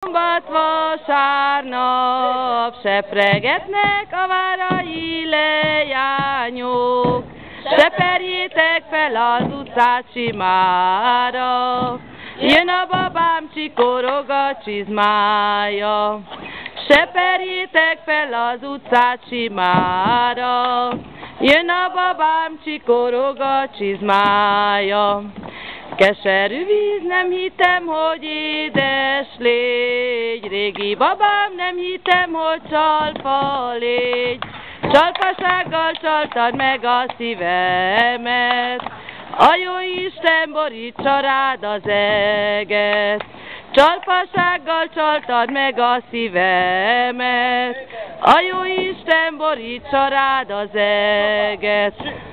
Szombat, vasárnap sepregetnek a várai leányok, seperjétek fel az utcát simára, jön a babám, csikorog a csizmája. Seperjétek fel az utcát simára, jön a babám, csikorog a csizmája. Keserű víz, nem hittem, hogy édes légy, régi babám, nem hittem, hogy csalfa légy. Csalfasággal csaltad meg a szívemet, a jóisten borítsa rád az eget. Csalfasággal csaltad meg a szívemet, a jóisten borítsa rád az eget.